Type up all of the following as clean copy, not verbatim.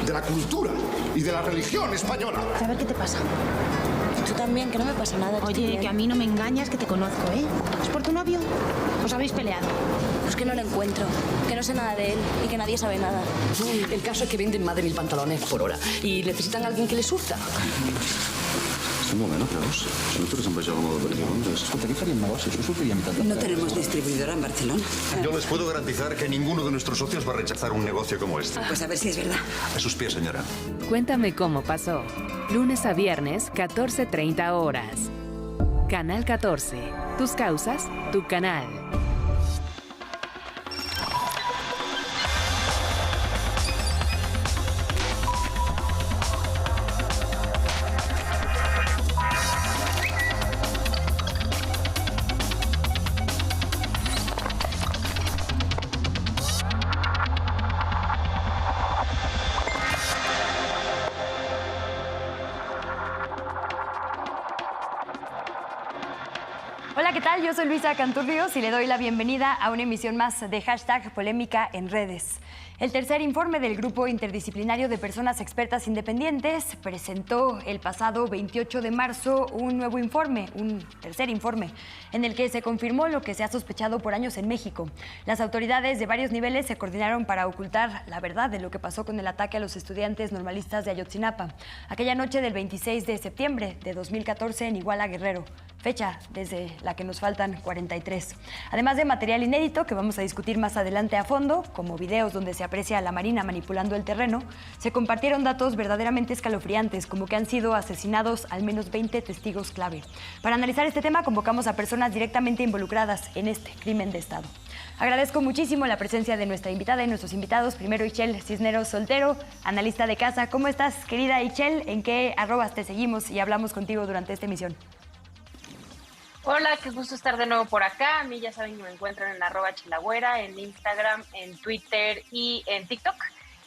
de la cultura y de la religión española. A ver qué te pasa. Tú también, que no me pasa nada. Oye, que a mí no me engañas, que te conozco, ¿eh? ¿Es por tu novio? ¿Os habéis peleado? Pues que no lo encuentro, que no sé nada de él y que nadie sabe nada. El caso es que venden más de 1000 pantalones por hora y necesitan a alguien que les surta. Un moment, creus? Si no tens enveja com el de Londres. Escolta, aquí faríem negoci, això sortiríem tant. No tenemos distribuidora en Barcelona. Yo les puedo garantizar que ninguno de nuestros socios va a rechazar un negocio como este. Pues a ver si es verdad. A sus pies, señora. Cuéntame cómo pasó. Lunes a viernes, 14:30 horas. Canal 14. Tus causas, tu canal. Hola, ¿qué tal? Yo soy Luisa Canturrios y le doy la bienvenida a una emisión más de Hashtag Polémica en Redes. El tercer informe del Grupo Interdisciplinario de Personas Expertas Independientes presentó el pasado 28 de marzo un nuevo informe, un tercer informe, en el que se confirmó lo que se ha sospechado por años en México. Las autoridades de varios niveles se coordinaron para ocultar la verdad de lo que pasó con el ataque a los estudiantes normalistas de Ayotzinapa, aquella noche del 26 de septiembre de 2014 en Iguala, Guerrero, fecha desde la que nos faltan 43. Además de material inédito que vamos a discutir más adelante a fondo, como videos donde se aprecia a la Marina manipulando el terreno, se compartieron datos verdaderamente escalofriantes, como que han sido asesinados al menos 20 testigos clave. Para analizar este tema convocamos a personas directamente involucradas en este crimen de Estado. Agradezco muchísimo la presencia de nuestra invitada y nuestros invitados. Primero, Ichel Cisneros Soltero, analista de casa. ¿Cómo estás, querida Ichel? ¿En qué arrobas te seguimos y hablamos contigo durante esta emisión? Hola, qué gusto estar de nuevo por acá. A mí ya saben que me encuentran en @chilagüera, en Instagram, en Twitter y en TikTok.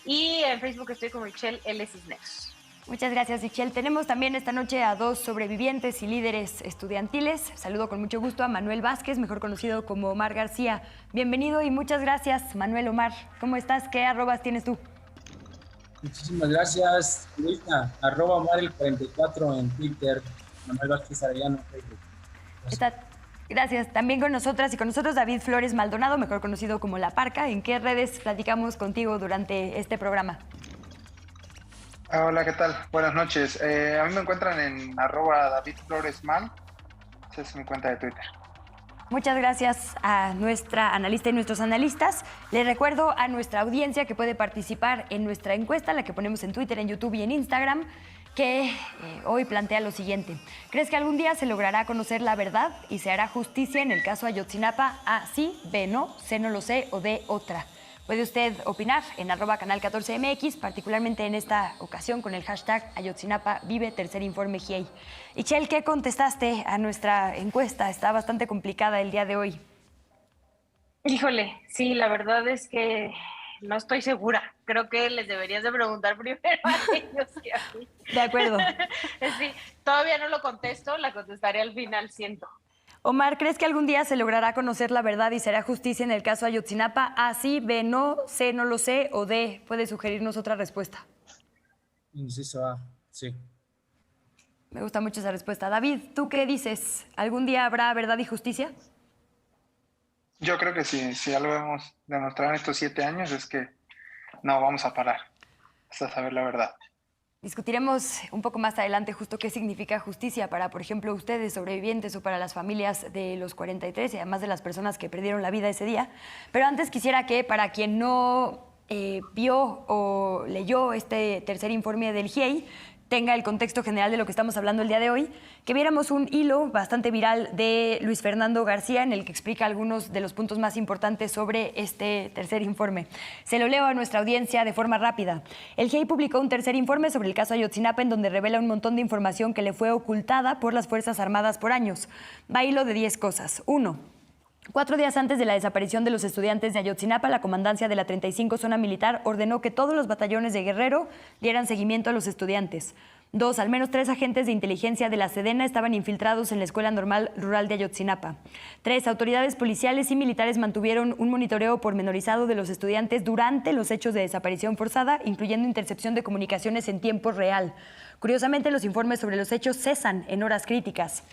Y en Facebook estoy como Ichel L. Cisneros. Muchas gracias, Ichel. Tenemos también esta noche a dos sobrevivientes y líderes estudiantiles. Saludo con mucho gusto a Manuel Vázquez, mejor conocido como Omar García. Bienvenido y muchas gracias, Manuel. Omar, ¿cómo estás? ¿Qué arrobas tienes tú? Muchísimas gracias, Luisa. @Omar44 en Twitter, Manuel Vázquez Arellano en Facebook. Gracias. También con nosotras y con nosotros David Flores Maldonado, mejor conocido como La Parca. ¿En qué redes platicamos contigo durante este programa? Hola, ¿qué tal? Buenas noches. A mí me encuentran en @DavidFloresMal. Esa es mi cuenta de Twitter. Muchas gracias a nuestra analista y nuestros analistas. Les recuerdo a nuestra audiencia que puede participar en nuestra encuesta, la que ponemos en Twitter, en YouTube y en Instagram, que hoy plantea lo siguiente. ¿Crees que algún día se logrará conocer la verdad y se hará justicia en el caso Ayotzinapa? A, sí, B, no, C, no lo sé, o D, otra. Puede usted opinar en @canal14mx, particularmente en esta ocasión con el hashtag Ayotzinapa vive, tercer informe GIEI. Ichel, ¿qué contestaste a nuestra encuesta? Está bastante complicada el día de hoy. Híjole, sí, la verdad es que no estoy segura. Creo que les deberías de preguntar primero a ellos y a mí. De acuerdo. Sí, todavía no lo contesto, la contestaré al final, siento. Omar, ¿crees que algún día se logrará conocer la verdad y será justicia en el caso Ayotzinapa? A, sí, B, no, C, no lo sé, o D, puede sugerirnos otra respuesta. Inciso A, sí. Me gusta mucho esa respuesta. David, ¿tú qué dices? ¿Algún día habrá verdad y justicia? Yo creo que sí. Si ya lo hemos demostrado en estos 7 años, es que no vamos a parar hasta saber la verdad. Discutiremos un poco más adelante justo qué significa justicia para, por ejemplo, ustedes sobrevivientes o para las familias de los 43 y además de las personas que perdieron la vida ese día. Pero antes quisiera que para quien no vio o leyó este tercer informe del GIEI, tenga el contexto general de lo que estamos hablando el día de hoy, que viéramos un hilo bastante viral de Luis Fernando García en el que explica algunos de los puntos más importantes sobre este tercer informe. Se lo leo a nuestra audiencia de forma rápida. El GIEI publicó un tercer informe sobre el caso Ayotzinapa en donde revela un montón de información que le fue ocultada por las Fuerzas Armadas por años. Va hilo de 10 cosas. 1. 4 días antes de la desaparición de los estudiantes de Ayotzinapa, la comandancia de la 35 Zona Militar ordenó que todos los batallones de Guerrero dieran seguimiento a los estudiantes. 2. Al menos 3 agentes de inteligencia de la Sedena estaban infiltrados en la Escuela Normal Rural de Ayotzinapa. 3. Autoridades policiales y militares mantuvieron un monitoreo pormenorizado de los estudiantes durante los hechos de desaparición forzada, incluyendo intercepción de comunicaciones en tiempo real. Curiosamente, los informes sobre los hechos cesan en horas críticas.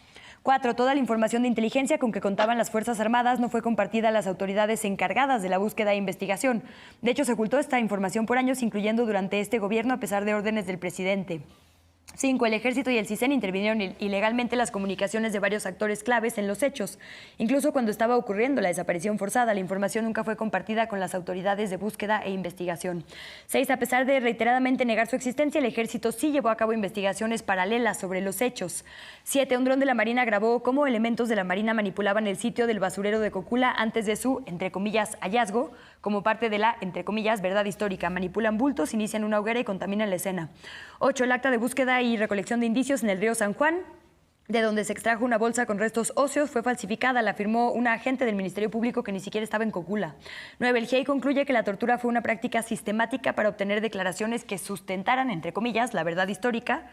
4. Toda la información de inteligencia con que contaban las Fuerzas Armadas no fue compartida a las autoridades encargadas de la búsqueda e investigación. De hecho, se ocultó esta información por años, incluyendo durante este gobierno, a pesar de órdenes del presidente. 5. El Ejército y el CISEN intervinieron ilegalmente las comunicaciones de varios actores claves en los hechos. Incluso cuando estaba ocurriendo la desaparición forzada, la información nunca fue compartida con las autoridades de búsqueda e investigación. 6. A pesar de reiteradamente negar su existencia, el Ejército sí llevó a cabo investigaciones paralelas sobre los hechos. 7. Un dron de la Marina grabó cómo elementos de la Marina manipulaban el sitio del basurero de Cocula antes de su, entre comillas, hallazgo, como parte de la, entre comillas, verdad histórica. Manipulan bultos, inician una hoguera y contaminan la escena. 8. El acta de búsqueda y recolección de indicios en el río San Juan, de donde se extrajo una bolsa con restos óseos, fue falsificada, la afirmó una agente del Ministerio Público que ni siquiera estaba en Cocula. 9. El GIEI concluye que la tortura fue una práctica sistemática para obtener declaraciones que sustentaran, entre comillas, la verdad histórica.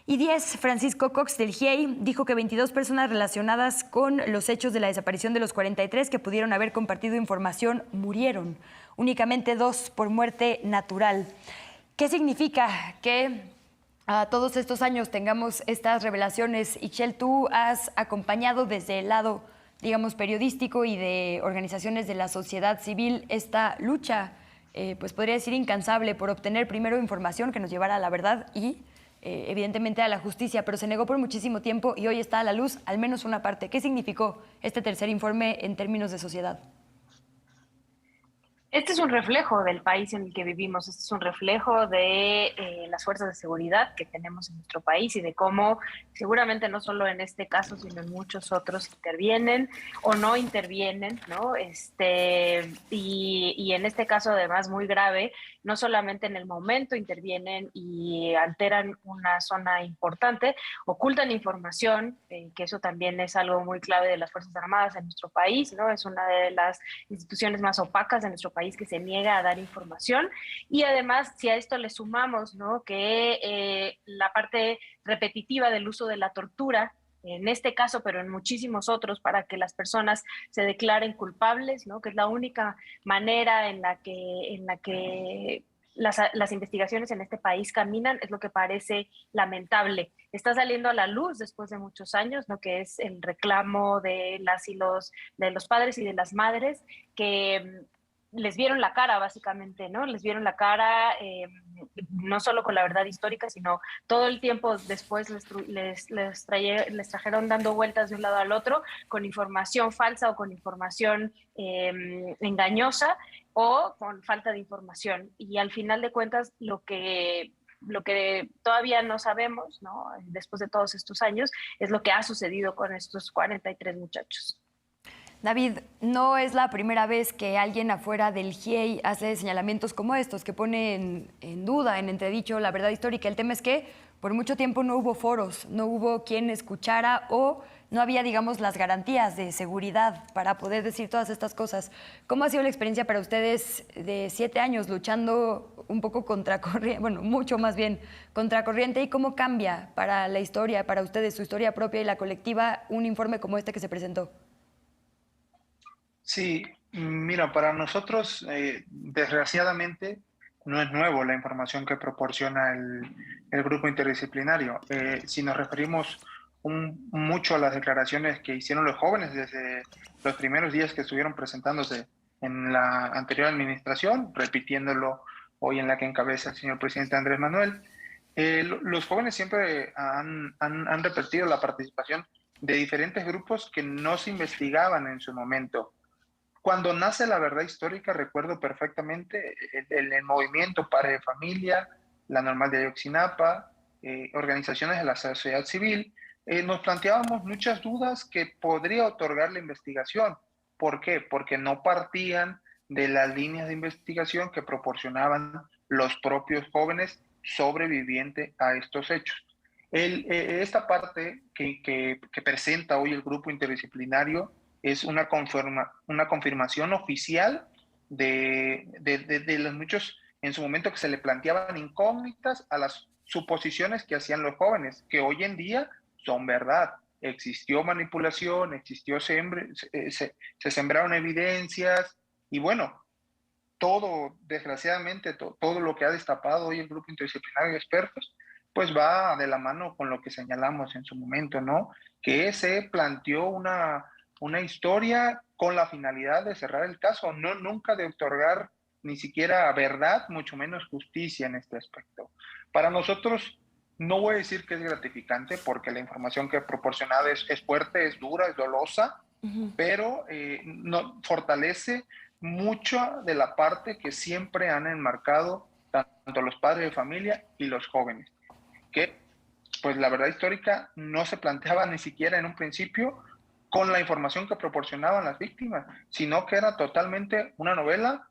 Y 10. Francisco Cox del GIEI dijo que 22 personas relacionadas con los hechos de la desaparición de los 43 que pudieron haber compartido información murieron. Únicamente 2 por muerte natural. ¿Qué significa que a todos estos años tengamos estas revelaciones? Ixchel, tú has acompañado desde el lado, digamos, periodístico y de organizaciones de la sociedad civil esta lucha, pues podría decir incansable, por obtener primero información que nos llevara a la verdad y evidentemente a la justicia, pero se negó por muchísimo tiempo y hoy está a la luz al menos una parte. ¿Qué significó este tercer informe en términos de sociedad? Este es un reflejo del país en el que vivimos, este es un reflejo de las fuerzas de seguridad que tenemos en nuestro país y de cómo seguramente no solo en este caso, sino en muchos otros intervienen o no intervienen, ¿no? Y en este caso además muy grave, no solamente en el momento intervienen y alteran una zona importante, ocultan información, que eso también es algo muy clave de las Fuerzas Armadas en nuestro país, ¿no? Es una de las instituciones más opacas de nuestro país que se niega a dar información. Y además, si a esto le sumamos, ¿no?, que la parte repetitiva del uso de la tortura, en este caso, pero en muchísimos otros, para que las personas se declaren culpables, ¿no?, que es la única manera en la que las investigaciones en este país caminan, es lo que parece lamentable. Está saliendo a la luz después de muchos años, ¿no?, que es el reclamo de de los padres y de las madres que les vieron la cara, básicamente, ¿no? Les vieron la cara, no solo con la verdad histórica, sino todo el tiempo después les trajeron dando vueltas de un lado al otro con información falsa o con información engañosa o con falta de información. Y al final de cuentas, lo que todavía no sabemos, ¿no?, después de todos estos años, es lo que ha sucedido con estos 43 muchachos. David, no es la primera vez que alguien afuera del GIEI hace señalamientos como estos, que pone en duda, en entredicho la verdad histórica. El tema es que por mucho tiempo no hubo foros, no hubo quien escuchara o no había, digamos, las garantías de seguridad para poder decir todas estas cosas. ¿Cómo ha sido la experiencia para ustedes de 7 años luchando un poco contracorriente, bueno, mucho más bien contracorriente, y cómo cambia para la historia, para ustedes, su historia propia y la colectiva, un informe como este que se presentó? Sí, mira, para nosotros, desgraciadamente, no es nuevo la información que proporciona el grupo interdisciplinario. Si nos referimos mucho a las declaraciones que hicieron los jóvenes desde los primeros días que estuvieron presentándose en la anterior administración, repitiéndolo hoy en la que encabeza el señor presidente Andrés Manuel, los jóvenes siempre han repetido la participación de diferentes grupos que no se investigaban en su momento. Cuando nace la verdad histórica, recuerdo perfectamente el movimiento Padres de Familia, la Normal de Ayotzinapa, organizaciones de la sociedad civil, nos planteábamos muchas dudas que podría otorgar la investigación. ¿Por qué? Porque no partían de las líneas de investigación que proporcionaban los propios jóvenes sobrevivientes a estos hechos. Esta parte que presenta hoy el grupo interdisciplinario es una confirmación oficial de los muchos en su momento que se le planteaban incógnitas a las suposiciones que hacían los jóvenes, que hoy en día son verdad. Existió manipulación, se sembraron evidencias y bueno, todo, desgraciadamente, todo lo que ha destapado hoy el grupo interdisciplinario de expertos, pues va de la mano con lo que señalamos en su momento, ¿no? Que se planteó una historia con la finalidad de cerrar el caso, no nunca de otorgar ni siquiera verdad, mucho menos justicia en este aspecto. Para nosotros, no voy a decir que es gratificante, porque la información que he proporcionado es fuerte, es dura, es dolosa, pero no, fortalece mucho de la parte que siempre han enmarcado tanto los padres de familia y los jóvenes, que pues la verdad histórica no se planteaba ni siquiera en un principio con la información que proporcionaban las víctimas, sino que era totalmente una novela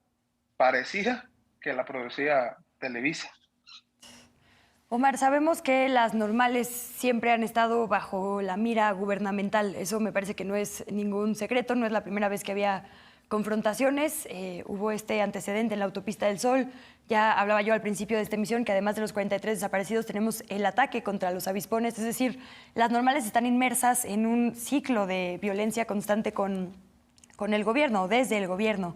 parecida que la producía Televisa. Omar, sabemos que las normales siempre han estado bajo la mira gubernamental. Eso me parece que no es ningún secreto, no es la primera vez que había confrontaciones. Hubo este antecedente en la Autopista del Sol. Ya hablaba yo al principio de esta emisión que además de los 43 desaparecidos tenemos el ataque contra los avispones. Es decir, las normales están inmersas en un ciclo de violencia constante con el gobierno, desde el gobierno.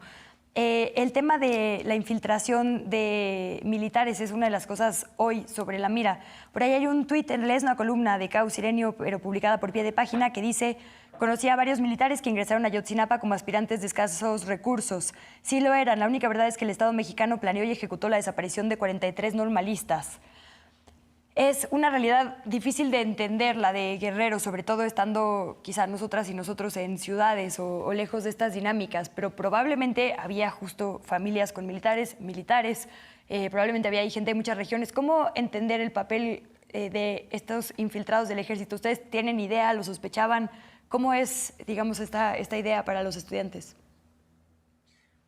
El tema de la infiltración de militares es una de las cosas hoy sobre la mira. Por ahí hay un tuit, en realidad es una columna de Cau Sirenio, pero publicada por pie de página, que dice: conocía a varios militares que ingresaron a Ayotzinapa como aspirantes de escasos recursos. Sí lo eran, la única verdad es que el Estado mexicano planeó y ejecutó la desaparición de 43 normalistas. Es una realidad difícil de entender, la de Guerrero, sobre todo estando quizá nosotras y nosotros en ciudades o lejos de estas dinámicas, pero probablemente había justo familias con militares, probablemente había ahí gente de muchas regiones. ¿Cómo entender el papel de estos infiltrados del ejército? ¿Ustedes tienen idea, lo sospechaban? ¿Cómo es, digamos, esta idea para los estudiantes?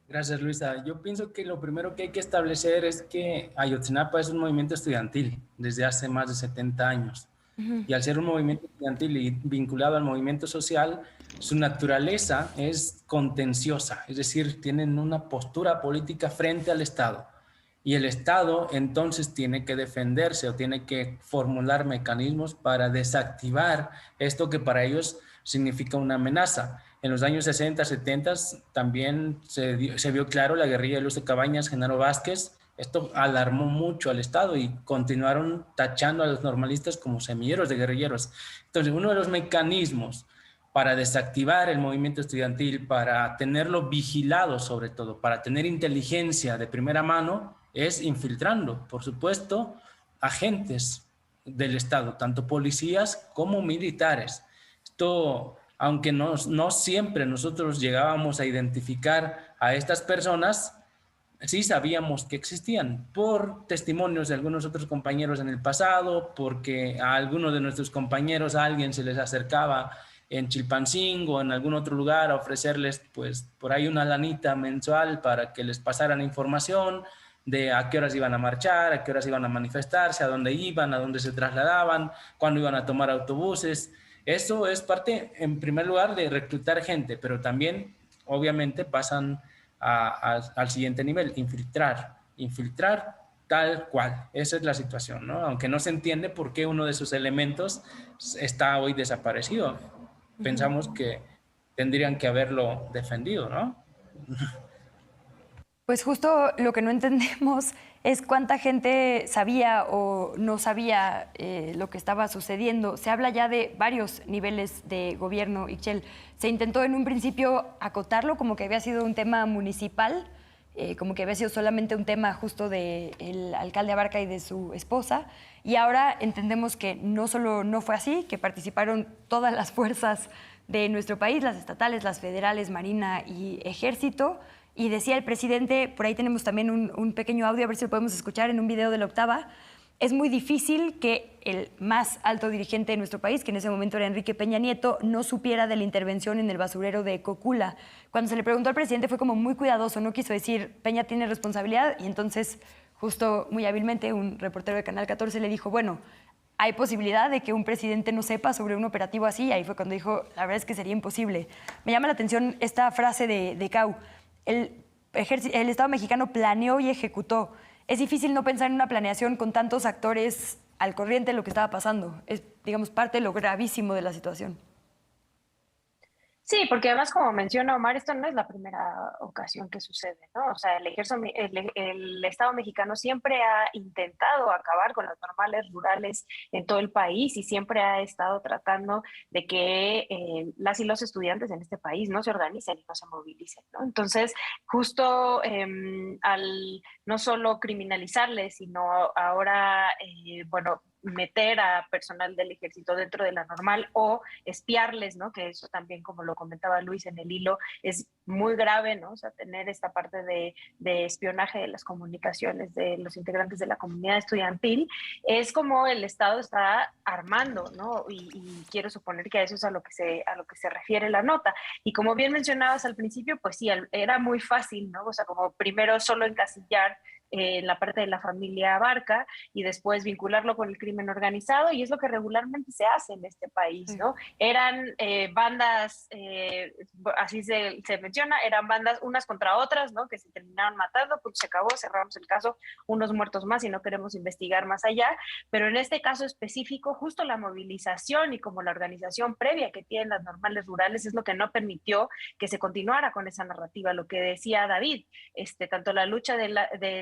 Gracias, Luisa. Yo pienso que lo primero que hay que establecer es que Ayotzinapa es un movimiento estudiantil desde hace más de 70 años. Y al ser un movimiento estudiantil y vinculado al movimiento social, su naturaleza es contenciosa, es decir, tienen una postura política frente al Estado. Y el Estado entonces tiene que defenderse o tiene que formular mecanismos para desactivar esto que para ellos significa una amenaza. En los años 60, 70 también se vio claro la guerrilla de Luz de Cabañas, Genaro Vázquez. Esto alarmó mucho al Estado y continuaron tachando a los normalistas como semilleros de guerrilleros. Entonces, uno de los mecanismos para desactivar el movimiento estudiantil, para tenerlo vigilado sobre todo, para tener inteligencia de primera mano, es infiltrando, por supuesto, agentes del Estado, tanto policías como militares. Esto, aunque no siempre nosotros llegábamos a identificar a estas personas, sí sabíamos que existían por testimonios de algunos otros compañeros en el pasado, porque a algunos de nuestros compañeros a alguien se les acercaba en Chilpancingo o en algún otro lugar a ofrecerles pues por ahí una lanita mensual para que les pasaran información de a qué horas iban a marchar, a qué horas iban a manifestarse, a dónde iban, a dónde se trasladaban, cuándo iban a tomar autobuses. Eso es parte, en primer lugar, de reclutar gente, pero también, obviamente, pasan al siguiente nivel, infiltrar tal cual. Esa es la situación, ¿no? Aunque no se entiende por qué uno de sus elementos está hoy desaparecido. Pensamos que tendrían que haberlo defendido, ¿no? Pues justo lo que no entendemos es cuánta gente sabía o no sabía lo que estaba sucediendo. Se habla ya de varios niveles de gobierno, Ixchel. Se intentó en un principio acotarlo como que había sido un tema municipal, como que había sido solamente un tema justo del alcalde Abarca y de su esposa. Y ahora entendemos que no solo no fue así, que participaron todas las fuerzas de nuestro país, las estatales, las federales, Marina y Ejército. Y decía el presidente, por ahí tenemos también un pequeño audio, a ver si lo podemos escuchar en un video de La Octava. Es muy difícil que el más alto dirigente de nuestro país, que en ese momento era Enrique Peña Nieto, no supiera de la intervención en el basurero de Cocula. Cuando se le preguntó al presidente fue como muy cuidadoso, no quiso decir Peña tiene responsabilidad, y entonces justo muy hábilmente un reportero de Canal 14 le dijo, bueno, ¿hay posibilidad de que un presidente no sepa sobre un operativo así? Y ahí fue cuando dijo, la verdad es que sería imposible. Me llama la atención esta frase de Cau. El Estado mexicano planeó y ejecutó. es difícil no pensar en una planeación con tantos actores al corriente de lo que estaba pasando. Es, digamos, parte de lo gravísimo de la situación. Sí, porque además, como menciona Omar, esto no es la primera ocasión que sucede, ¿no? O sea, el Estado mexicano siempre ha intentado acabar con las normales rurales en todo el país y siempre ha estado tratando de que las y los estudiantes en este país no se organicen y no se movilicen, ¿no? Entonces, justo al no solo criminalizarles, sino ahora, bueno, meter a personal del ejército dentro de la normal o espiarles, ¿no? Que eso también, como lo comentaba Luis en el hilo, es muy grave, ¿no? O sea, tener esta parte de espionaje de las comunicaciones de los integrantes de la comunidad estudiantil, es como el Estado está armando, ¿no? Y quiero suponer que a eso es a lo que se refiere la nota. Y como bien mencionabas al principio, pues sí, era muy fácil, ¿no? O sea, como primero solo encasillar en la parte de la familia Barca y después vincularlo con el crimen organizado, y es lo que regularmente se hace en este país, ¿no? Eran bandas, así se menciona, eran bandas unas contra otras, ¿no? Que se terminaron matando, pues se acabó, cerramos el caso, unos muertos más y no queremos investigar más allá, pero en este caso específico, justo la movilización y como la organización previa que tienen las normales rurales es lo que no permitió que se continuara con esa narrativa, lo que decía David, tanto la lucha de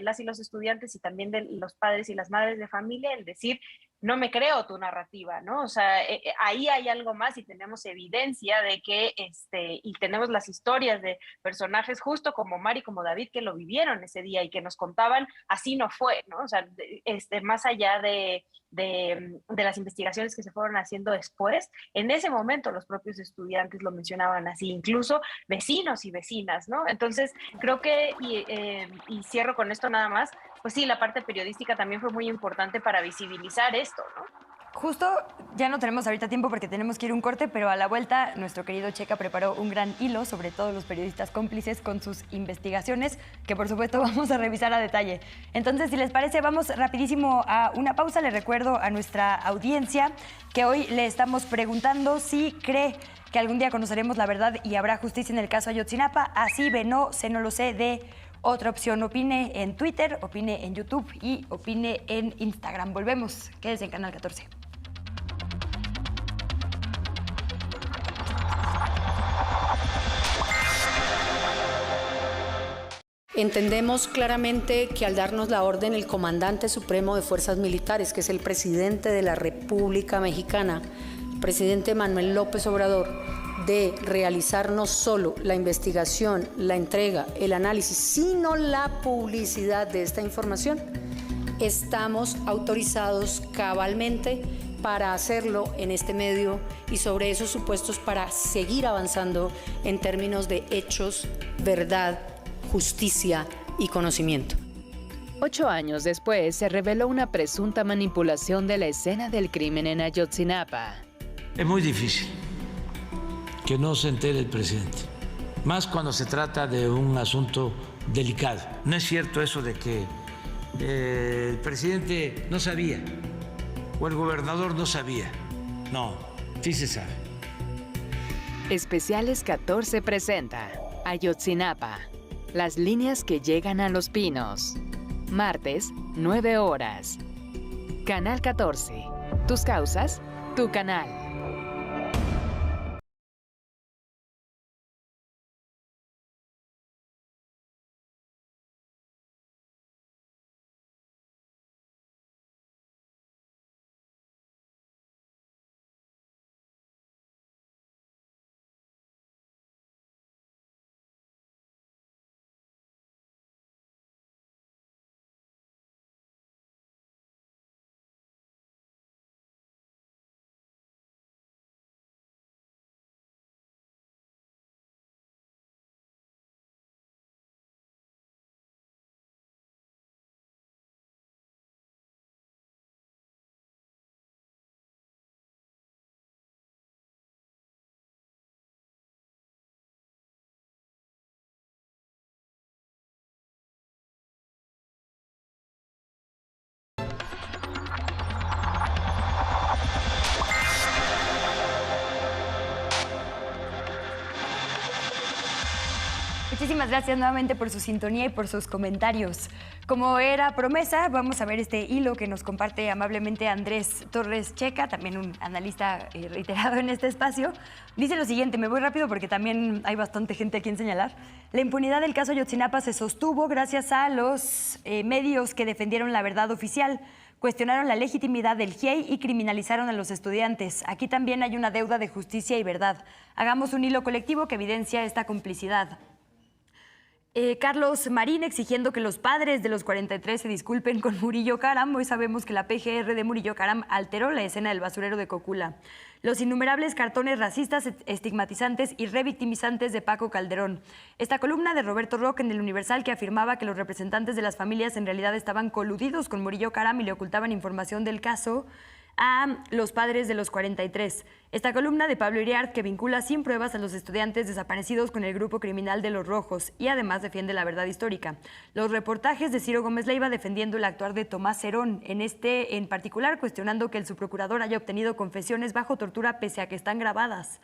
las y los estudiantes y también de los padres y las madres de familia, el decir, no me creo tu narrativa, ¿no? O sea, ahí hay algo más y tenemos evidencia de que, y tenemos las historias de personajes justo como Omar y como David que lo vivieron ese día y que nos contaban, así no fue, ¿no? O sea, más allá de las investigaciones que se fueron haciendo después, en ese momento los propios estudiantes lo mencionaban así, incluso vecinos y vecinas, ¿no? Entonces, creo que, y cierro con esto nada más, pues sí, la parte periodística también fue muy importante para visibilizar esto, ¿no? Justo, ya no tenemos ahorita tiempo porque tenemos que ir a un corte, pero a la vuelta nuestro querido Checa preparó un gran hilo sobre todos los periodistas cómplices con sus investigaciones, que por supuesto vamos a revisar a detalle. Entonces, si les parece, vamos rapidísimo a una pausa. Les recuerdo a nuestra audiencia que hoy le estamos preguntando si cree que algún día conoceremos la verdad y habrá justicia en el caso Ayotzinapa. Así, ve, no, sé, no lo sé, de otra opción. Opine en Twitter, opine en YouTube y opine en Instagram. Volvemos. Quédense en Canal 14. Entendemos claramente que al darnos la orden el comandante supremo de fuerzas militares, que es el presidente de la República Mexicana, el presidente Manuel López Obrador, de realizar no solo la investigación, la entrega, el análisis, sino la publicidad de esta información, estamos autorizados cabalmente para hacerlo en este medio y sobre esos supuestos para seguir avanzando en términos de hechos, verdad, justicia y conocimiento. 8 años después se reveló una presunta manipulación de la escena del crimen en Ayotzinapa. Es muy difícil que no se entere el presidente, más cuando se trata de un asunto delicado. No es cierto eso de que el presidente no sabía o el gobernador no sabía. No, sí se sabe. Especiales 14 presenta Ayotzinapa, las líneas que llegan a Los Pinos. Martes, 9 horas. Canal 14. Tus causas, tu canal. Muchísimas gracias nuevamente por su sintonía y por sus comentarios. Como era promesa, vamos a ver este hilo que nos comparte amablemente Andrés Torres Checa, también un analista reiterado en este espacio. Dice lo siguiente, me voy rápido porque también hay bastante gente a quien señalar. La impunidad del caso Ayotzinapa se sostuvo gracias a los medios que defendieron la verdad oficial, cuestionaron la legitimidad del GIEI y criminalizaron a los estudiantes. Aquí también hay una deuda de justicia y verdad. Hagamos un hilo colectivo que evidencia esta complicidad. Carlos Marín exigiendo que los padres de los 43 se disculpen con Murillo Karam. Hoy sabemos que la PGR de Murillo Karam alteró la escena del basurero de Cocula. Los innumerables cartones racistas, estigmatizantes y revictimizantes de Paco Calderón. Esta columna de Roberto Roque en El Universal que afirmaba que los representantes de las familias en realidad estaban coludidos con Murillo Karam y le ocultaban información del caso a los padres de los 43. Esta columna de Pablo Iriart que vincula sin pruebas a los estudiantes desaparecidos con el grupo criminal de los Rojos y además defiende la verdad histórica. Los reportajes de Ciro Gómez Leiva defendiendo el actuar de Tomás Cerón, en particular cuestionando que el subprocurador haya obtenido confesiones bajo tortura pese a que están grabadas.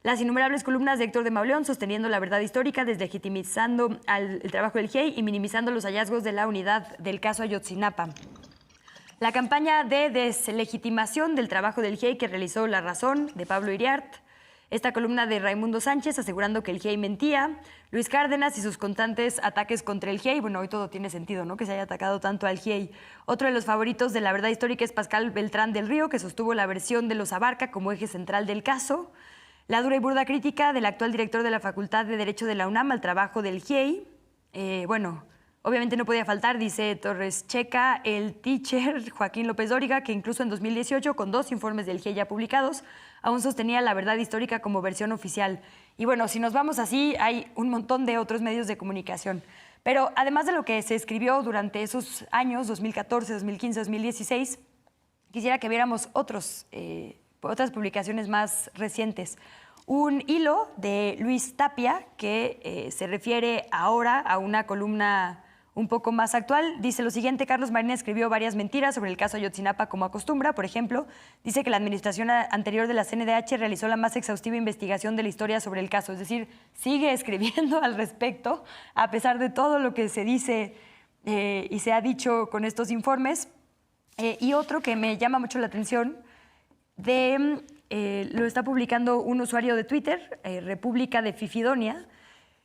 Las innumerables columnas de Héctor de Mauleón sosteniendo la verdad histórica, deslegitimizando el trabajo del GIEI y minimizando los hallazgos de la unidad del caso Ayotzinapa. La campaña de deslegitimación del trabajo del GIEI que realizó La Razón, de Pablo Iriart. Esta columna de Raimundo Sánchez asegurando que el GIEI mentía. Luis Cárdenas y sus constantes ataques contra el GIEI. Bueno, hoy todo tiene sentido, ¿no? Que se haya atacado tanto al GIEI. Otro de los favoritos de la verdad histórica es Pascal Beltrán del Río, que sostuvo la versión de los Abarca como eje central del caso. La dura y burda crítica del actual director de la Facultad de Derecho de la UNAM al trabajo del GIEI. Obviamente no podía faltar, dice Torres Checa, el teacher Joaquín López Dóriga, que incluso en 2018, con 2 informes del GIEI ya publicados, aún sostenía la verdad histórica como versión oficial. Y bueno, si nos vamos así, hay un montón de otros medios de comunicación. Pero además de lo que se escribió durante esos años, 2014, 2015, 2016, quisiera que viéramos otras publicaciones más recientes. Un hilo de Luis Tapia que se refiere ahora a una columna un poco más actual. Dice lo siguiente: Carlos Marín escribió varias mentiras sobre el caso Ayotzinapa como acostumbra. Por ejemplo, dice que la administración anterior de la CNDH realizó la más exhaustiva investigación de la historia sobre el caso. Es decir, sigue escribiendo al respecto, a pesar de todo lo que se dice y se ha dicho con estos informes. Y otro que me llama mucho la atención, lo está publicando un usuario de Twitter, República de Fifidonia,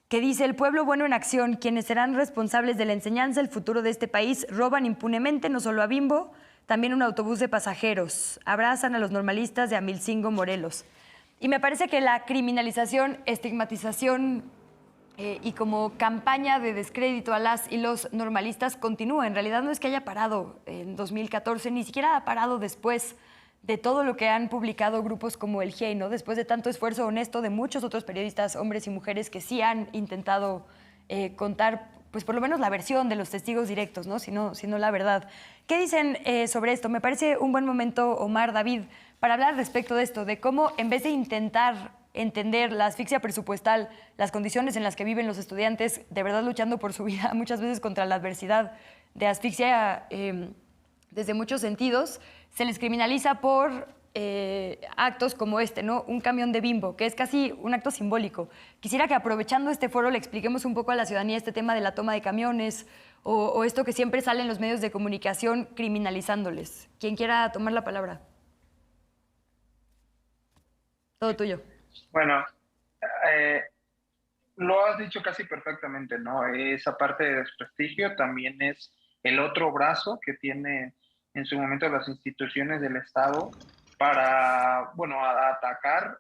que dice: el pueblo bueno en acción, quienes serán responsables de la enseñanza, el futuro de este país, roban impunemente no solo a Bimbo, también un autobús de pasajeros, abrazan a los normalistas de Amilcingo, Morelos. Y me parece que la criminalización, estigmatización y como campaña de descrédito a las y los normalistas continúa. En realidad no es que haya parado en 2014, ni siquiera ha parado después de todo lo que han publicado grupos como el GIEI, ¿no? Después de tanto esfuerzo honesto de muchos otros periodistas, hombres y mujeres, que sí han intentado contar, pues por lo menos la versión de los testigos directos, ¿no? Si no la verdad. ¿Qué dicen sobre esto? Me parece un buen momento, Omar, David, para hablar respecto de esto, de cómo en vez de intentar entender la asfixia presupuestal, las condiciones en las que viven los estudiantes, de verdad luchando por su vida, muchas veces contra la adversidad de asfixia desde muchos sentidos, se les criminaliza por actos como este, ¿no? Un camión de Bimbo, que es casi un acto simbólico. Quisiera que, aprovechando este foro, le expliquemos un poco a la ciudadanía este tema de la toma de camiones o esto que siempre sale en los medios de comunicación criminalizándoles. Quien quiera tomar la palabra. Todo tuyo. Bueno, lo has dicho casi perfectamente, ¿no? Esa parte de desprestigio también es el otro brazo que tiene en su momento las instituciones del Estado para, bueno, atacar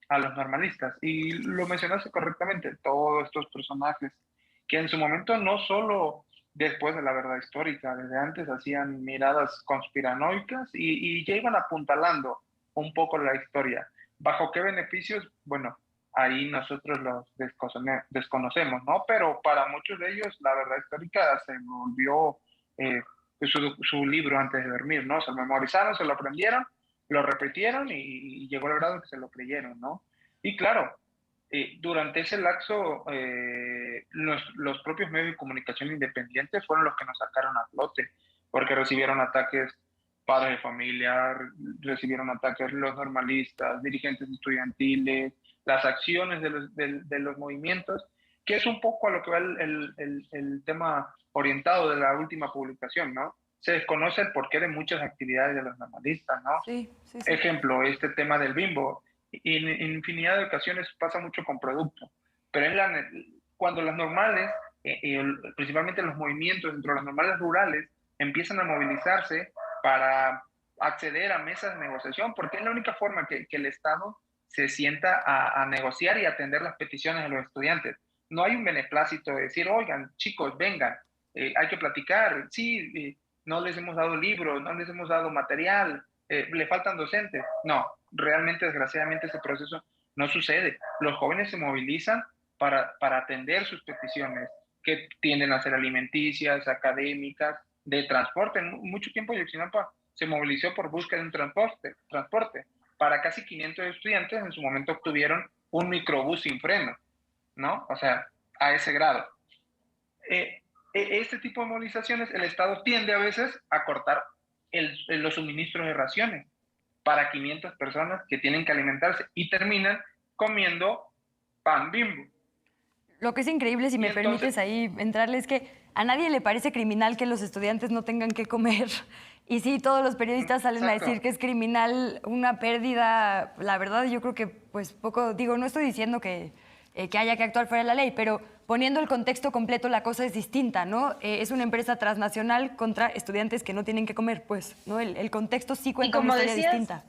a los normalistas. Y lo mencionaste correctamente, todos estos personajes que en su momento, no solo después de la verdad histórica, desde antes hacían miradas conspiranoicas y ya iban apuntalando un poco la historia. ¿Bajo qué beneficios? Bueno, ahí nosotros los desconocemos, ¿no? Pero para muchos de ellos la verdad histórica se volvió su libro antes de dormir, ¿no? Se lo memorizaron, se lo aprendieron, lo repitieron y llegó el grado que se lo creyeron, ¿no? Y claro, durante ese lapso los propios medios de comunicación independientes fueron los que nos sacaron a flote, porque recibieron ataques padres de familia, recibieron ataques los normalistas, dirigentes estudiantiles, las acciones de los movimientos, que es un poco a lo que va el tema orientado de la última publicación, ¿no? Se desconoce el porqué de muchas actividades de los normalistas, ¿no? Sí. Ejemplo, este tema del bimbo. Y en infinidad de ocasiones pasa mucho con producto, pero cuando las normales, principalmente los movimientos dentro de las normales rurales, empiezan a movilizarse para acceder a mesas de negociación, porque es la única forma que el Estado se sienta a negociar y atender las peticiones de los estudiantes. No hay un beneplácito de decir, oigan, chicos, vengan, hay que platicar, sí, no les hemos dado libros, no les hemos dado material, le faltan docentes. No, realmente, desgraciadamente, ese proceso no sucede. Los jóvenes se movilizan para atender sus peticiones, que tienden a ser alimenticias, académicas, de transporte. En mucho tiempo Ayotzinapa se movilizó por búsqueda de un transporte. Para casi 500 estudiantes en su momento obtuvieron un microbús sin freno, ¿no? O sea, a ese grado. Este tipo de movilizaciones, el Estado tiende a veces a cortar los suministros de raciones para 500 personas que tienen que alimentarse y terminan comiendo pan Bimbo. Lo que es increíble, si me permites ahí entrarle, es que a nadie le parece criminal que los estudiantes no tengan que comer. Y sí, todos los periodistas salen a decir que es criminal una pérdida. La verdad, yo creo que pues poco, digo, no estoy diciendo que haya que actuar fuera de la ley, pero poniendo el contexto completo la cosa es distinta, ¿no? Es una empresa transnacional contra estudiantes que no tienen que comer, pues, ¿no? El contexto sí cuenta una historia distinta.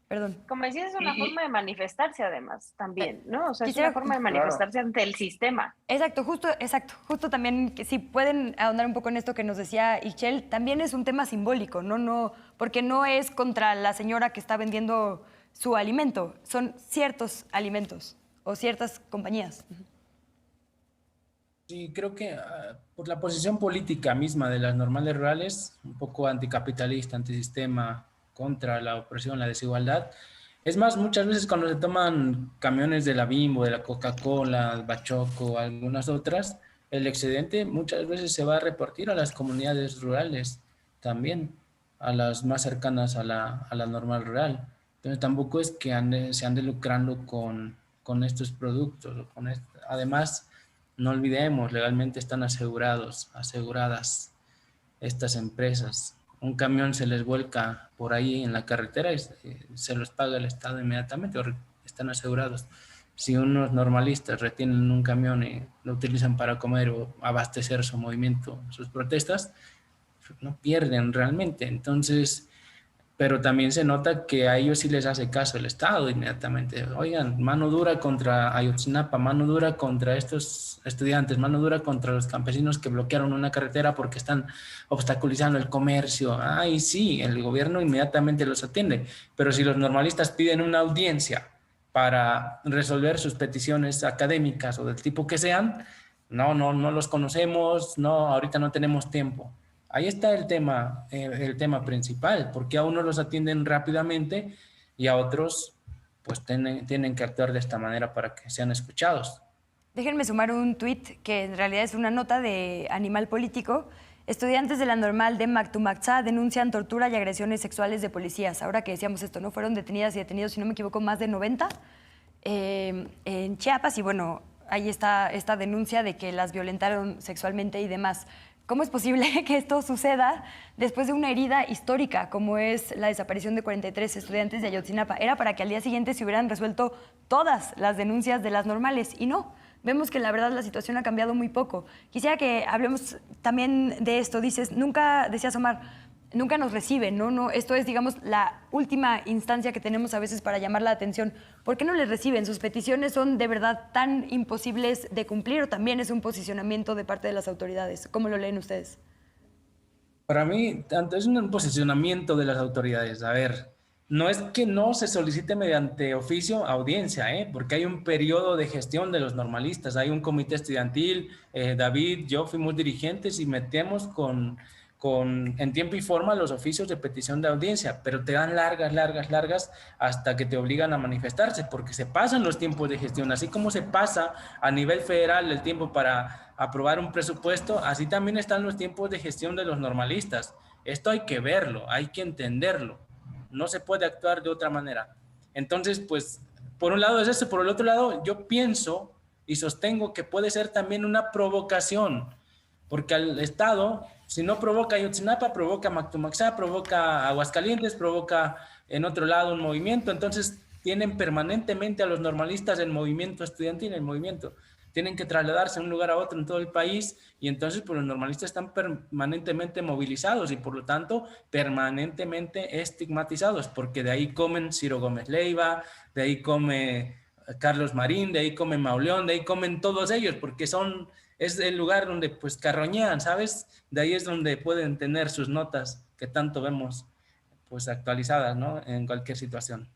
Perdón. Como decías, es una forma de manifestarse además también, ¿no? O sea, es una forma de manifestarse ante el sistema. Exacto. Justo también, que si pueden ahondar un poco en esto que nos decía Ixchel, también es un tema simbólico, ¿no? Porque no es contra la señora que está vendiendo su alimento, son ciertos alimentos o ciertas compañías. Sí, creo que por la posición política misma de las normales rurales, un poco anticapitalista, antisistema, contra la opresión, la desigualdad. Es más, muchas veces cuando se toman camiones de la Bimbo, de la Coca-Cola, Bachoco, algunas otras, el excedente muchas veces se va a repartir a las comunidades rurales también, a las más cercanas a la normal rural. Entonces tampoco es que se ande lucrando con estos productos. Además, no olvidemos, legalmente están aseguradas estas empresas. Un camión se les vuelca por ahí en la carretera y se los paga el Estado inmediatamente, o están asegurados. Si unos normalistas retienen un camión y lo utilizan para comer o abastecer su movimiento, sus protestas, no pierden realmente. Entonces, pero también se nota que a ellos sí les hace caso el Estado inmediatamente. Oigan, mano dura contra Ayotzinapa, mano dura contra estos estudiantes, mano dura contra los campesinos que bloquearon una carretera porque están obstaculizando el comercio. Ay, sí, el gobierno inmediatamente los atiende. Pero si los normalistas piden una audiencia para resolver sus peticiones académicas o del tipo que sean, no los conocemos, ahorita no tenemos tiempo. Ahí está el tema principal, porque a unos los atienden rápidamente y a otros pues tienen que actuar de esta manera para que sean escuchados. Déjenme sumar un tuit que en realidad es una nota de Animal Político. Estudiantes de la normal de Mactumaxá denuncian tortura y agresiones sexuales de policías. Ahora que decíamos esto, ¿no? Fueron detenidas y detenidos, si no me equivoco, más de 90 en Chiapas. Y bueno, ahí está esta denuncia de que las violentaron sexualmente y demás. ¿Cómo es posible que esto suceda después de una herida histórica como es la desaparición de 43 estudiantes de Ayotzinapa? Era para que al día siguiente se hubieran resuelto todas las denuncias de las normales y no. Vemos que la verdad la situación ha cambiado muy poco. Quisiera que hablemos también de esto. Decías Omar, nunca nos reciben, ¿no? Esto es, digamos, la última instancia que tenemos a veces para llamar la atención. ¿Por qué no les reciben? ¿Sus peticiones son de verdad tan imposibles de cumplir o también es un posicionamiento de parte de las autoridades? ¿Cómo lo leen ustedes? Para mí, tanto es un posicionamiento de las autoridades. A ver, no es que no se solicite mediante oficio audiencia, porque hay un periodo de gestión de los normalistas, hay un comité estudiantil, David, yo fuimos dirigentes y metemos en tiempo y forma los oficios de petición de audiencia, pero te dan largas hasta que te obligan a manifestarse, porque se pasan los tiempos de gestión, así como se pasa a nivel federal el tiempo para aprobar un presupuesto, así también están los tiempos de gestión de los normalistas. Esto hay que verlo, hay que entenderlo, no se puede actuar de otra manera. Entonces, pues, por un lado es eso, por el otro lado, yo pienso y sostengo que puede ser también una provocación, porque al Estado, si no provoca Ayotzinapa, provoca Mactumaxá, provoca Aguascalientes, provoca en otro lado un movimiento. Entonces tienen permanentemente a los normalistas en movimiento estudiantil, en movimiento. Tienen que trasladarse de un lugar a otro en todo el país, y entonces pues, los normalistas están permanentemente movilizados y por lo tanto permanentemente estigmatizados, porque de ahí comen Ciro Gómez Leiva, de ahí come Carlos Marín, de ahí come Mauleón, de ahí comen todos ellos, porque es el lugar donde pues carroñean, ¿sabes? De ahí es donde pueden tener sus notas que tanto vemos pues actualizadas, ¿no? En cualquier situación.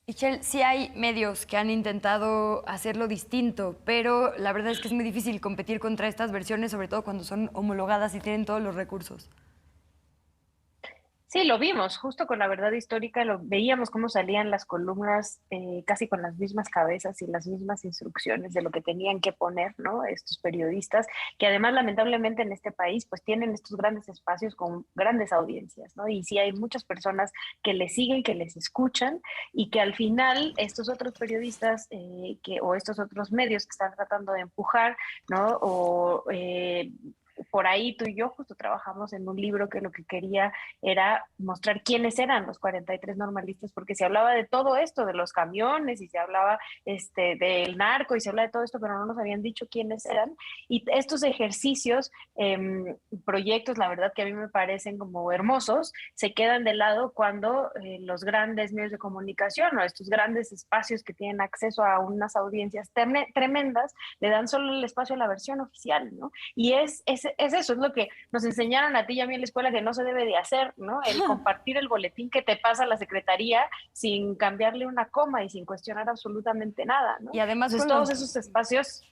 Michelle, sí hay medios que han intentado hacerlo distinto, pero la verdad es que es muy difícil competir contra estas versiones, sobre todo cuando son homologadas y tienen todos los recursos. Sí, lo vimos, justo con La Verdad Histórica, lo veíamos cómo salían las columnas casi con las mismas cabezas y las mismas instrucciones de lo que tenían que poner, ¿no? Estos periodistas, que además lamentablemente en este país pues tienen estos grandes espacios con grandes audiencias, ¿no? Y sí hay muchas personas que les siguen, que les escuchan y que al final estos otros periodistas o estos otros medios que están tratando de empujar, ¿no? O por ahí tú y yo justo trabajamos en un libro que lo que quería era mostrar quiénes eran los 43 normalistas, porque se hablaba de todo esto, de los camiones, y se hablaba del narco, y se hablaba de todo esto, pero no nos habían dicho quiénes eran. Y estos ejercicios, proyectos, la verdad que a mí me parecen como hermosos, se quedan de lado cuando los grandes medios de comunicación o estos grandes espacios que tienen acceso a unas audiencias tremendas, le dan solo el espacio a la versión oficial, ¿no? Y es eso, es lo que nos enseñaron a ti y a mí en la escuela que no se debe de hacer, ¿no? El compartir el boletín que te pasa la secretaría sin cambiarle una coma y sin cuestionar absolutamente nada, ¿no? Y además entonces, todos esos espacios...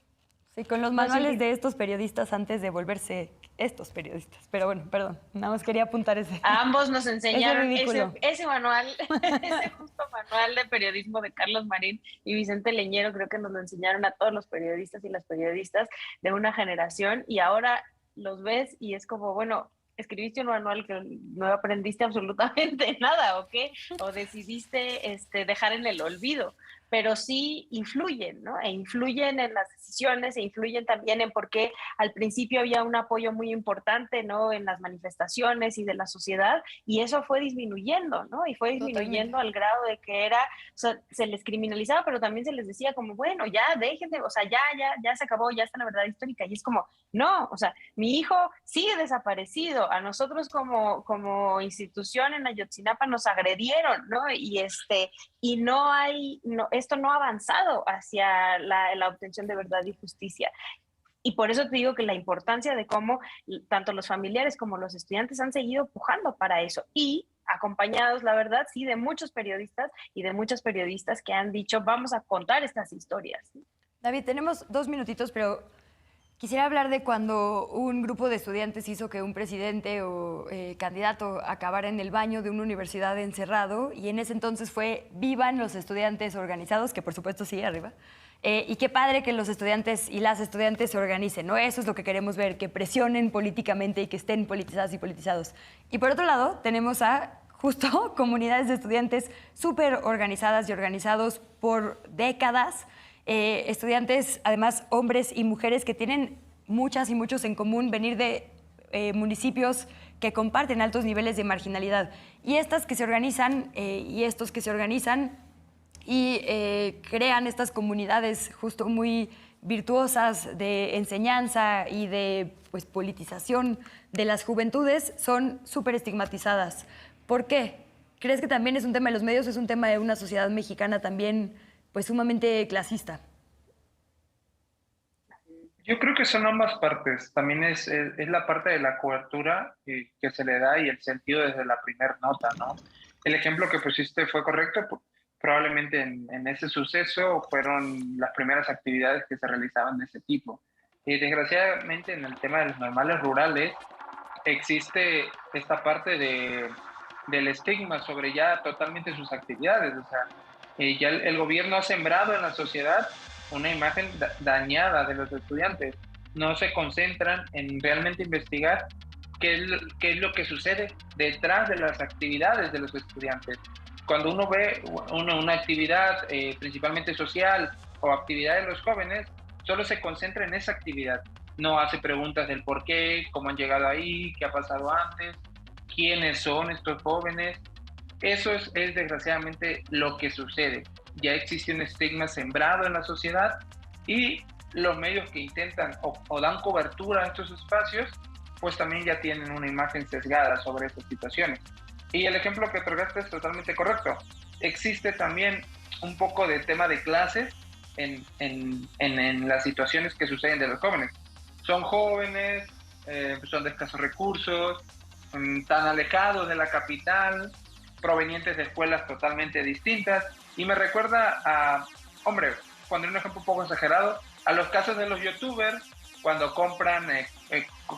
Sí, con los manuales de estos periodistas antes de volverse estos periodistas. Pero bueno, perdón, nada más quería apuntar ese. A ambos nos enseñaron ese manual, ese justo manual de periodismo de Carlos Marín y Vicente Leñero, creo que nos lo enseñaron a todos los periodistas y las periodistas de una generación, y ahora los ves y es como, bueno, escribiste un manual que no aprendiste absolutamente nada, ¿o qué? O decidiste dejar en el olvido, pero sí influyen, ¿no? E influyen en las decisiones, e influyen también en por qué al principio había un apoyo muy importante, ¿no? En las manifestaciones y de la sociedad, y eso fue disminuyendo, ¿no? Y fue disminuyendo al grado de que o sea, se les criminalizaba, pero también se les decía como, bueno, ya, déjense, o sea, ya se acabó, ya está La Verdad Histórica, y es como, no, o sea, mi hijo sigue desaparecido, a nosotros como institución en Ayotzinapa nos agredieron, ¿no? Y no hay, esto no ha avanzado hacia la obtención de verdad y justicia. Y por eso te digo que la importancia de cómo tanto los familiares como los estudiantes han seguido pujando para eso, y acompañados, la verdad, sí, de muchos periodistas y de muchas periodistas que han dicho, vamos a contar estas historias. David, tenemos 2 minutitos, pero quisiera hablar de cuando un grupo de estudiantes hizo que un presidente o candidato acabara en el baño de una universidad encerrado, y en ese entonces fue vivan los estudiantes organizados, que por supuesto sigue arriba, y qué padre que los estudiantes y las estudiantes se organicen, ¿no? Eso es lo que queremos ver, que presionen políticamente y que estén politizadas y politizados. Y por otro lado, tenemos a justo comunidades de estudiantes súper organizadas y organizados por décadas, estudiantes, además hombres y mujeres que tienen muchas y muchos en común, venir de municipios que comparten altos niveles de marginalidad. Y estas que se organizan y estos que se organizan y crean estas comunidades justo muy virtuosas de enseñanza y de pues, politización de las juventudes, son súper estigmatizadas. ¿Por qué? ¿Crees que también es un tema de los medios, es un tema de una sociedad mexicana también pues sumamente clasista? Yo creo que son ambas partes. También es la parte de la cobertura que se le da y el sentido desde la primera nota, ¿no? El ejemplo que pusiste fue correcto. Probablemente en ese suceso fueron las primeras actividades que se realizaban de ese tipo. Y desgraciadamente en el tema de los normales rurales existe esta parte del estigma sobre ya totalmente sus actividades. O sea, ya el gobierno ha sembrado en la sociedad una imagen dañada de los estudiantes. No se concentran en realmente investigar qué es lo que sucede detrás de las actividades de los estudiantes. Cuando uno ve una actividad principalmente social o actividad de los jóvenes, solo se concentra en esa actividad. No hace preguntas del por qué, cómo han llegado ahí, qué ha pasado antes, quiénes son estos jóvenes. Eso es desgraciadamente lo que sucede. Ya existe un estigma sembrado en la sociedad y los medios que intentan o dan cobertura a estos espacios, pues también ya tienen una imagen sesgada sobre estas situaciones. Y el ejemplo que otorgaste es totalmente correcto. Existe también un poco de tema de clases en las situaciones que suceden de los jóvenes. Son jóvenes, son de escasos recursos, tan alejados de la capital, provenientes de escuelas totalmente distintas, y me recuerda a, hombre, cuando un ejemplo un poco exagerado, a los casos de los youtubers, cuando compran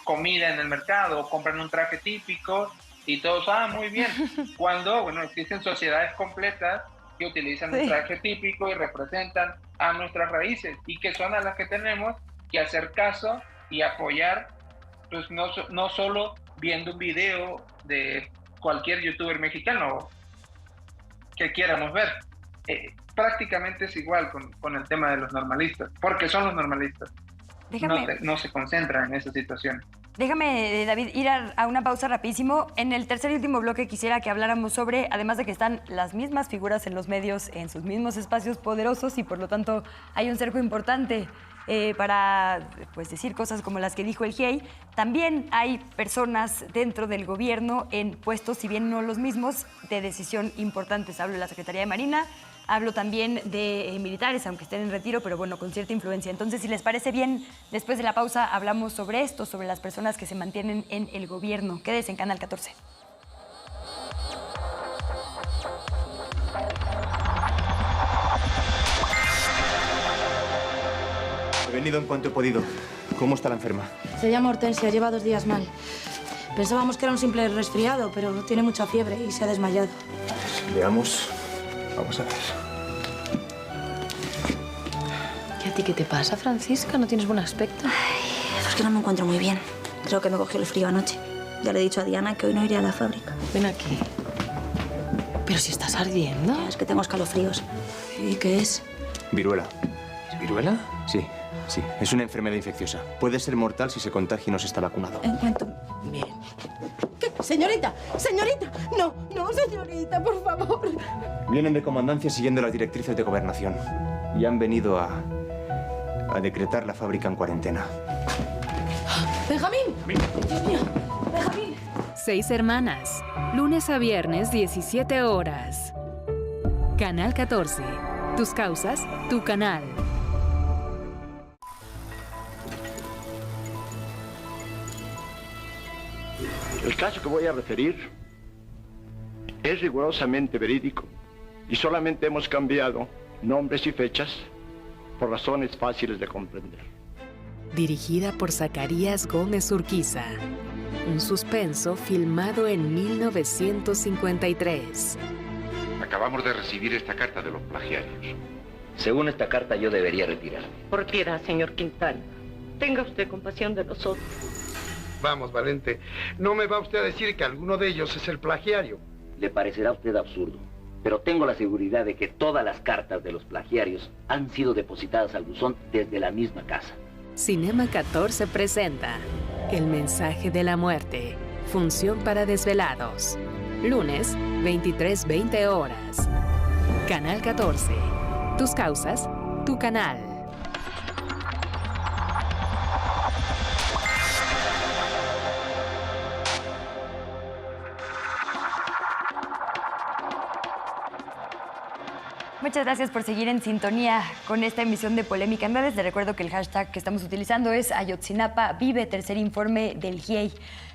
comida en el mercado o compran un traje típico y todos, muy bien, cuando, bueno, existen sociedades completas que utilizan un traje típico y representan a nuestras raíces y que son a las que tenemos que hacer caso y apoyar, pues no solo viendo un video de cualquier youtuber mexicano que quieramos ver. Prácticamente es igual con el tema de los normalistas, porque son los normalistas. No se concentran en esa situación. Déjame, David, ir a una pausa rapidísimo. En el tercer y último bloque quisiera que habláramos sobre, además de que están las mismas figuras en los medios, en sus mismos espacios poderosos, y por lo tanto hay un cerco importante para pues, decir cosas como las que dijo el GIEI, también hay personas dentro del gobierno en puestos, si bien no los mismos, de decisión importantes. Hablo de la Secretaría de Marina, hablo también de militares, aunque estén en retiro, pero bueno, con cierta influencia. Entonces, si les parece bien, después de la pausa hablamos sobre esto, sobre las personas que se mantienen en el gobierno. Quédese en Canal 14. He venido en cuanto he podido. ¿Cómo está la enferma? Se llama Hortensia, lleva 2 días mal. Pensábamos que era un simple resfriado, pero tiene mucha fiebre y se ha desmayado. Veamos. Vamos a ver. ¿Y a ti qué te pasa, Francisca? ¿No tienes buen aspecto? Ay, es que no me encuentro muy bien. Creo que me cogió el frío anoche. Ya le he dicho a Diana que hoy no iré a la fábrica. Ven aquí. Pero si estás ardiendo. Ya, es que tengo escalofríos. ¿Y qué es? Viruela. ¿Viruela? Sí. Es una enfermedad infecciosa. Puede ser mortal si se contagia y no se está vacunado. En cuanto... Bien. ¿Qué? Señorita, señorita. No, señorita, por favor. Vienen de comandancia siguiendo las directrices de gobernación. Y han venido a decretar la fábrica en cuarentena. ¡Benjamín! ¡Dios mío! ¡Benjamín! 6 hermanas. Lunes a viernes, 17 horas. Canal 14. Tus causas, tu canal. El caso que voy a referir es rigurosamente verídico y solamente hemos cambiado nombres y fechas por razones fáciles de comprender. Dirigida por Zacarías Gómez Urquiza. Un suspenso filmado en 1953. Acabamos de recibir esta carta de los plagiarios. Según esta carta, yo debería retirarme. Por piedad, señor Quintana. Tenga usted compasión de nosotros. Vamos, Valente, no me va usted a decir que alguno de ellos es el plagiario. Le parecerá a usted absurdo, pero tengo la seguridad de que todas las cartas de los plagiarios han sido depositadas al buzón desde la misma casa. Cinema 14 presenta El mensaje de la muerte. Función para desvelados. Lunes, 23:20 horas. Canal 14. Tus causas, tu canal. Muchas gracias por seguir en sintonía con esta emisión de Polémica en Redes. Les recuerdo que el hashtag que estamos utilizando es Ayotzinapa Vive, tercer informe del GIEI.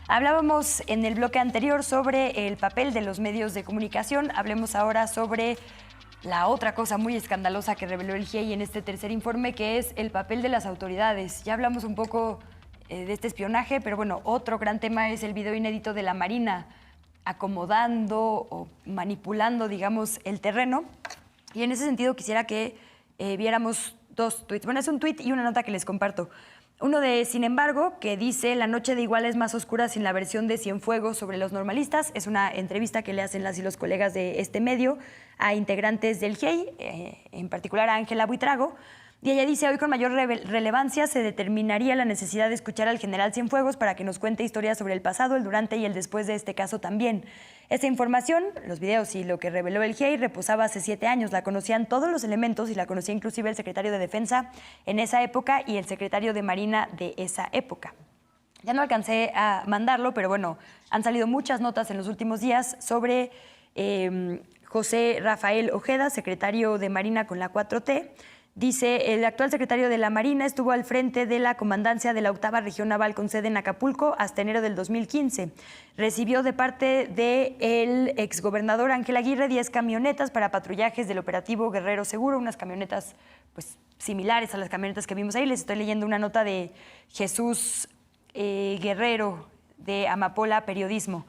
Hablábamos en el bloque anterior sobre el papel de los medios de comunicación. Hablemos ahora sobre la otra cosa muy escandalosa que reveló el GIEI en este tercer informe, que es el papel de las autoridades. Ya hablamos un poco de este espionaje, pero bueno, otro gran tema es el video inédito de la Marina acomodando o manipulando, digamos, el terreno. Y en ese sentido quisiera que viéramos 2 tweets. Bueno, es un tweet y una nota que les comparto. Uno de Sin embargo, que dice: la noche de igual es más oscura sin la versión de Cienfuegos sobre los normalistas. Es una entrevista que le hacen las y los colegas de este medio a integrantes del GIEI, en particular a Ángela Buitrago. Y ella dice, hoy con mayor relevancia se determinaría la necesidad de escuchar al general Cienfuegos para que nos cuente historias sobre el pasado, el durante y el después de este caso también. Esta información, los videos y lo que reveló el GIEI reposaba hace 7 años. La conocían todos los elementos y la conocía inclusive el secretario de Defensa en esa época y el secretario de Marina de esa época. Ya no alcancé a mandarlo, pero bueno, han salido muchas notas en los últimos días sobre José Rafael Ojeda, secretario de Marina con la 4T. Dice, el actual secretario de la Marina estuvo al frente de la comandancia de la 8ª Región Naval con sede en Acapulco hasta enero del 2015. Recibió de parte del exgobernador Ángel Aguirre 10 camionetas para patrullajes del operativo Guerrero Seguro, unas camionetas pues, similares a las camionetas que vimos ahí. Les estoy leyendo una nota de Jesús Guerrero de Amapola Periodismo.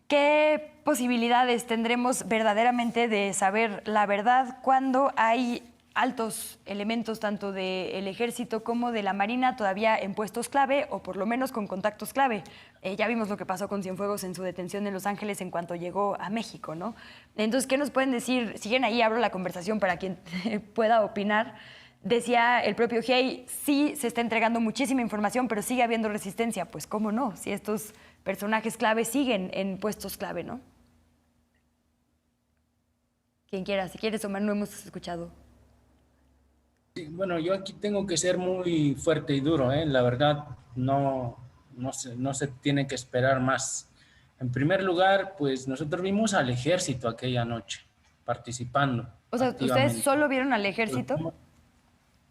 ¿Qué posibilidades tendremos verdaderamente de saber la verdad cuando hay altos elementos tanto del Ejército como de la Marina todavía en puestos clave o por lo menos con contactos clave? Ya vimos lo que pasó con Cienfuegos en su detención en Los Ángeles en cuanto llegó a México, ¿no? Entonces, ¿qué nos pueden decir? Siguen ahí, abro la conversación para quien pueda opinar. Decía el propio GIEI, sí se está entregando muchísima información, pero sigue habiendo resistencia. Pues cómo no, si estos personajes clave siguen en puestos clave, ¿no? Quien quiera, si quieres, Omar, no hemos escuchado. Sí, bueno, yo aquí tengo que ser muy fuerte y duro, ¿eh? La verdad, no se tiene que esperar más. En primer lugar, pues nosotros vimos al ejército aquella noche participando. O sea, ¿ustedes solo vieron al ejército?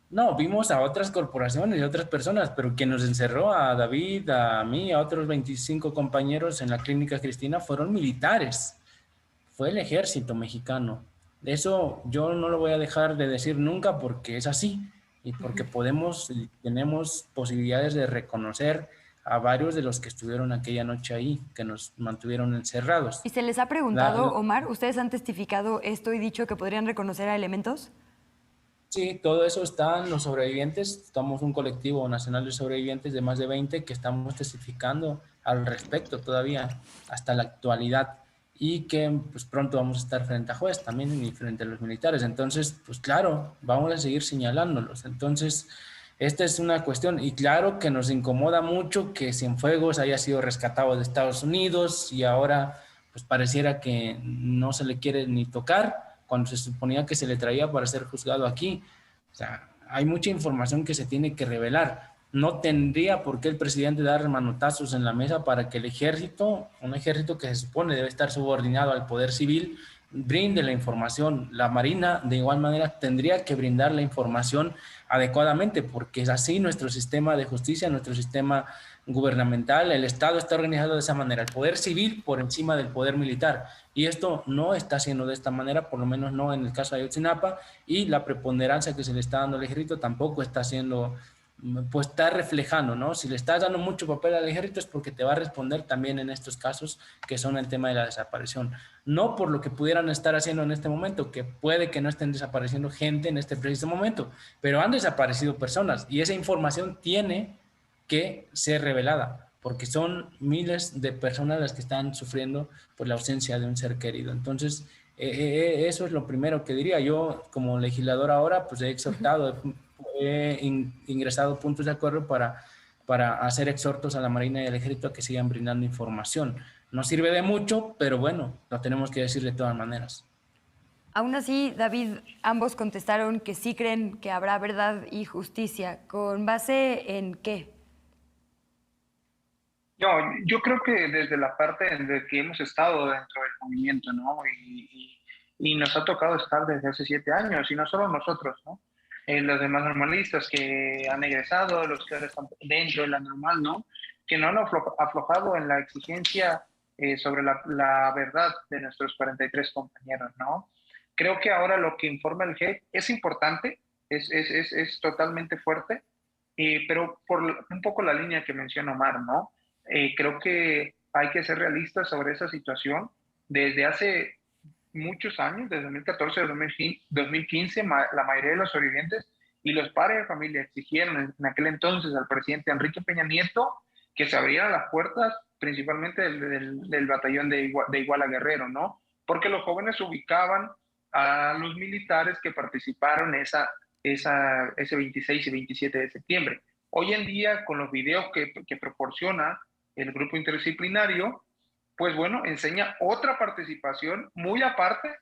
No, vimos a otras corporaciones y otras personas, pero quien nos encerró a David, a mí, a otros 25 compañeros en la Clínica Cristina fueron militares. Fue el ejército mexicano. Eso yo no lo voy a dejar de decir nunca porque es así y porque podemos y tenemos posibilidades de reconocer a varios de los que estuvieron aquella noche ahí, que nos mantuvieron encerrados. ¿Y se les ha preguntado, Omar, ustedes han testificado esto y dicho que podrían reconocer a elementos? Sí, todo eso está en los sobrevivientes. Estamos un colectivo nacional de sobrevivientes de más de 20 que estamos testificando al respecto todavía hasta la actualidad y que pues pronto vamos a estar frente a juez también y frente a los militares. Entonces, pues claro, vamos a seguir señalándolos. Entonces, esta es una cuestión y claro que nos incomoda mucho que Cienfuegos haya sido rescatado de Estados Unidos y ahora pues pareciera que no se le quiere ni tocar cuando se suponía que se le traía para ser juzgado aquí. O sea, hay mucha información que se tiene que revelar. No tendría por qué el presidente dar manotazos en la mesa para que el ejército, un ejército que se supone debe estar subordinado al poder civil, brinde la información. La Marina, de igual manera, tendría que brindar la información adecuadamente, porque es así nuestro sistema de justicia, nuestro sistema gubernamental, el Estado está organizado de esa manera, el poder civil por encima del poder militar, y esto no está siendo de esta manera, por lo menos no en el caso de Ayotzinapa, y la preponderancia que se le está dando al ejército tampoco está siendo, pues está reflejando, ¿no? Si le estás dando mucho papel al ejército es porque te va a responder también en estos casos que son el tema de la desaparición, no por lo que pudieran estar haciendo en este momento, que puede que no estén desapareciendo gente en este preciso momento, pero han desaparecido personas, y esa información tiene que ser revelada, porque son miles de personas las que están sufriendo por la ausencia de un ser querido. Entonces, eso es lo primero que diría. Yo, como legislador ahora, pues he exhortado, he ingresado puntos de acuerdo para hacer exhortos a la Marina y al Ejército a que sigan brindando información. No sirve de mucho, pero bueno, lo tenemos que decir de todas maneras. Aún así, David, ambos contestaron que sí creen que habrá verdad y justicia. ¿Con base en qué? No, yo creo que desde la parte de que hemos estado dentro del movimiento, ¿no? Y nos ha tocado estar desde hace 7 años, y no solo nosotros, ¿no? Los demás normalistas que han egresado, los que ahora están dentro de la normal, ¿no? Que no han aflojado en la exigencia sobre la verdad de nuestros 43 compañeros, ¿no? Creo que ahora lo que informa el GIEI es importante, es totalmente fuerte, pero por un poco la línea que menciona Omar, ¿no? Creo que hay que ser realistas sobre esa situación. Desde hace muchos años, desde 2014 a 2015, la mayoría de los sobrevivientes y los padres de familia exigieron en aquel entonces al presidente Enrique Peña Nieto que se abrieran las puertas, principalmente del batallón de Iguala Guerrero, ¿no? Porque los jóvenes ubicaban a los militares que participaron ese 26 y 27 de septiembre. Hoy en día, con los videos que proporciona el grupo interdisciplinario, pues bueno, enseña otra participación muy aparte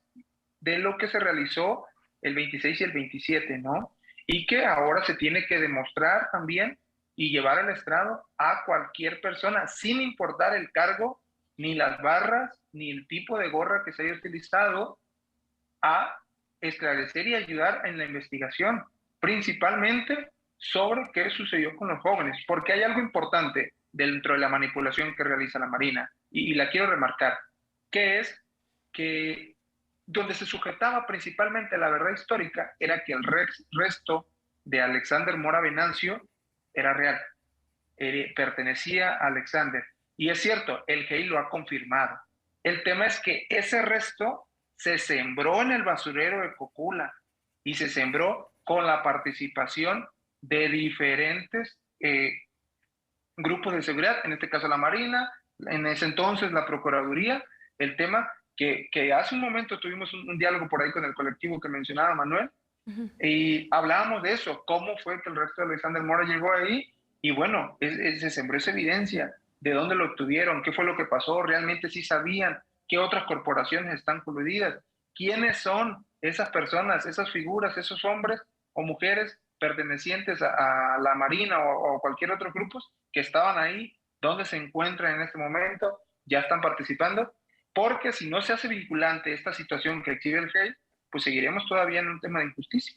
de lo que se realizó el 26 y el 27, ¿no? Y que ahora se tiene que demostrar también y llevar al estrado a cualquier persona, sin importar el cargo, ni las barras, ni el tipo de gorra que se haya utilizado, a esclarecer y ayudar en la investigación, principalmente sobre qué sucedió con los jóvenes, porque hay algo importante dentro de la manipulación que realiza la Marina, y la quiero remarcar, que es que donde se sujetaba principalmente la verdad histórica era que el resto de Alexander Mora Venancio era real, pertenecía a Alexander. Y es cierto, el GEI lo ha confirmado. El tema es que ese resto se sembró en el basurero de Cocula y se sembró con la participación de diferentes grupos de seguridad, en este caso la Marina, en ese entonces la Procuraduría. El tema que hace un momento tuvimos un diálogo por ahí con el colectivo que mencionaba Manuel, y hablábamos de eso, cómo fue que el resto de Alexander Mora llegó ahí, y bueno, se sembró esa evidencia, de dónde lo obtuvieron, qué fue lo que pasó, realmente sí sabían qué otras corporaciones están coludidas, quiénes son esas personas, esas figuras, esos hombres o mujeres pertenecientes a la Marina o cualquier otro grupo que estaban ahí, dónde se encuentran en este momento, ya están participando, porque si no se hace vinculante esta situación que exhibe el GEI, pues seguiremos todavía en un tema de injusticia.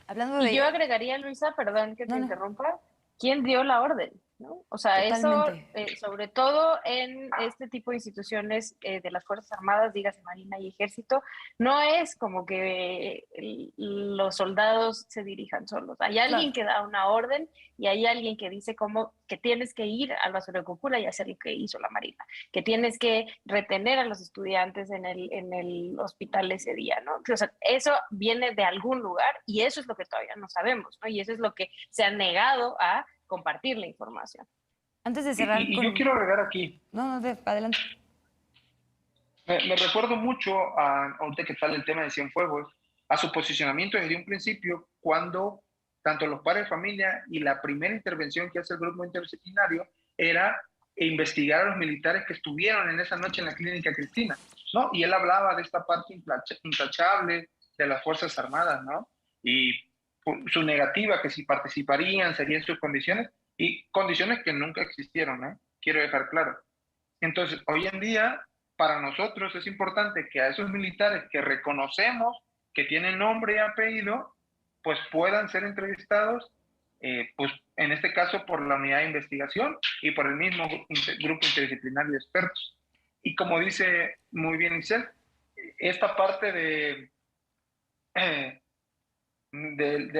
Hablando de... Y yo agregaría, Luisa, perdón que te interrumpa, ¿quién dio la orden? ¿No? O sea, totalmente. Eso, sobre todo en este tipo de instituciones de las Fuerzas Armadas, dígase Marina y Ejército, no es como que los soldados se dirijan solos. Hay alguien que da una orden y hay alguien que dice que tienes que ir al basurero de Cocula y hacer lo que hizo la Marina, que tienes que retener a los estudiantes en el hospital ese día, ¿no? O sea, eso viene de algún lugar y eso es lo que todavía no sabemos, ¿no? Y eso es lo que se ha negado a compartir la información. Antes de cerrar... Y yo quiero agregar aquí. Adelante. Me recuerdo mucho, ahorita que sale el tema de Cienfuegos, a su posicionamiento desde un principio, cuando tanto los padres de familia y la primera intervención que hace el grupo interdisciplinario era investigar a los militares que estuvieron en esa noche en la Clínica Cristina, ¿no? Y él hablaba de esta parte intachable de las Fuerzas Armadas, ¿no? Y su negativa, que si participarían, serían sus condiciones, y condiciones que nunca existieron, ¿no? Quiero dejar claro. Entonces, hoy en día, para nosotros es importante que a esos militares que reconocemos que tienen nombre y apellido, pues puedan ser entrevistados, pues en este caso por la unidad de investigación y por el mismo grupo interdisciplinario de expertos. Y como dice muy bien Ixel, esta parte de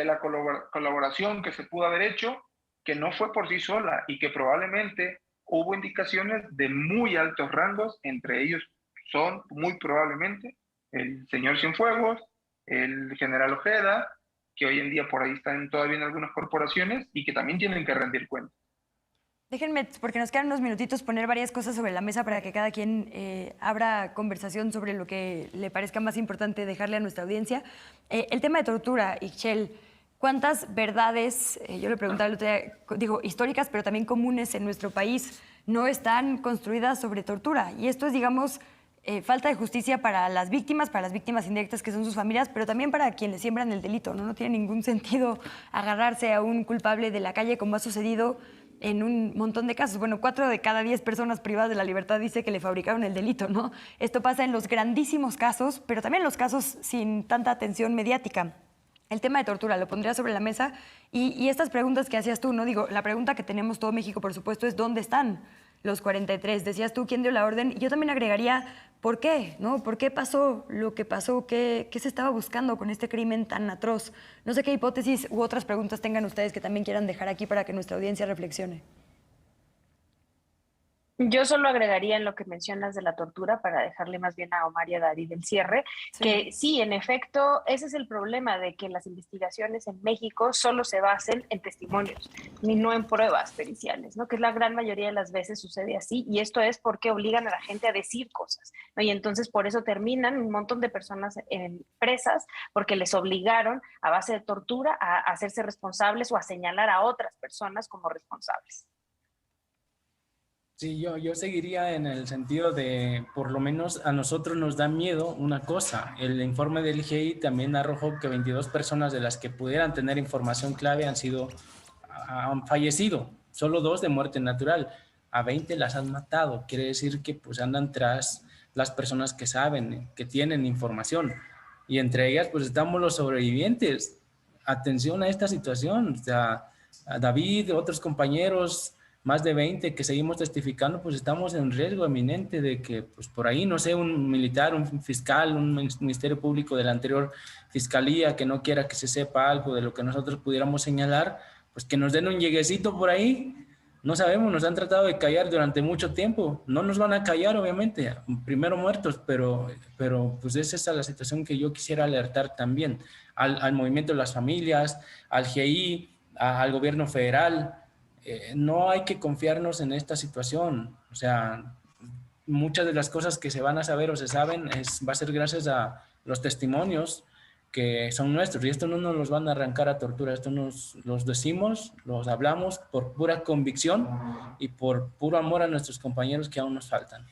la colaboración que se pudo haber hecho, que no fue por sí sola y que probablemente hubo indicaciones de muy altos rangos, entre ellos son muy probablemente el señor Cienfuegos, el general Ojeda, que hoy en día por ahí están todavía en algunas corporaciones y que también tienen que rendir cuenta. Déjenme, porque nos quedan unos minutitos, poner varias cosas sobre la mesa para que cada quien abra conversación sobre lo que le parezca más importante dejarle a nuestra audiencia. El tema de tortura, Ixchel, ¿cuántas verdades, yo le preguntaba el otro día, digo, históricas, pero también comunes en nuestro país, no están construidas sobre tortura? Y esto es, digamos, falta de justicia para las víctimas indirectas que son sus familias, pero también para quienes siembran el delito, ¿no? No tiene ningún sentido agarrarse a un culpable de la calle como ha sucedido en un montón de casos. Bueno, 4 de cada 10 personas privadas de la libertad dice que le fabricaron el delito, ¿no? Esto pasa en los grandísimos casos, pero también en los casos sin tanta atención mediática. El tema de tortura lo pondría sobre la mesa y estas preguntas que hacías tú, ¿no? Digo, la pregunta que tenemos todo México, por supuesto, es ¿dónde están los 43? Decías tú, ¿quién dio la orden? Y yo también agregaría, ¿por qué? ¿No? ¿Por qué pasó lo que pasó? ¿Qué se estaba buscando con este crimen tan atroz? No sé qué hipótesis u otras preguntas tengan ustedes que también quieran dejar aquí para que nuestra audiencia reflexione. Yo solo agregaría en lo que mencionas de la tortura, para dejarle más bien a Omar y a David el cierre, que sí, en efecto, ese es el problema de que las investigaciones en México solo se basen en testimonios, ni no en pruebas periciales, ¿no? Que es la gran mayoría de las veces sucede así, y esto es porque obligan a la gente a decir cosas, ¿no? Y entonces por eso terminan un montón de personas presas, porque les obligaron a base de tortura a hacerse responsables o a señalar a otras personas como responsables. Sí, yo seguiría en el sentido de, por lo menos a nosotros nos da miedo una cosa. El informe del IGI también arrojó que 22 personas de las que pudieran tener información clave han fallecido, solo 2 de muerte natural. A 20 las han matado. Quiere decir que pues andan tras las personas que saben, que tienen información. Y entre ellas pues estamos los sobrevivientes. Atención a esta situación. O sea, a David, otros compañeros, más de 20 que seguimos testificando, pues estamos en riesgo eminente de que pues por ahí, no sé, un militar, un fiscal, un ministerio público de la anterior fiscalía que no quiera que se sepa algo de lo que nosotros pudiéramos señalar, pues que nos den un lleguecito por ahí. No sabemos, nos han tratado de callar durante mucho tiempo. No nos van a callar, obviamente, primero muertos, pero pues esa es la situación que yo quisiera alertar también al movimiento de las familias, al GI, al gobierno federal. No hay que confiarnos en esta situación. O sea, muchas de las cosas que se van a saber o se saben va a ser gracias a los testimonios que son nuestros, y esto no nos los van a arrancar a tortura, esto los decimos, los hablamos por pura convicción y por puro amor a nuestros compañeros que aún nos faltan.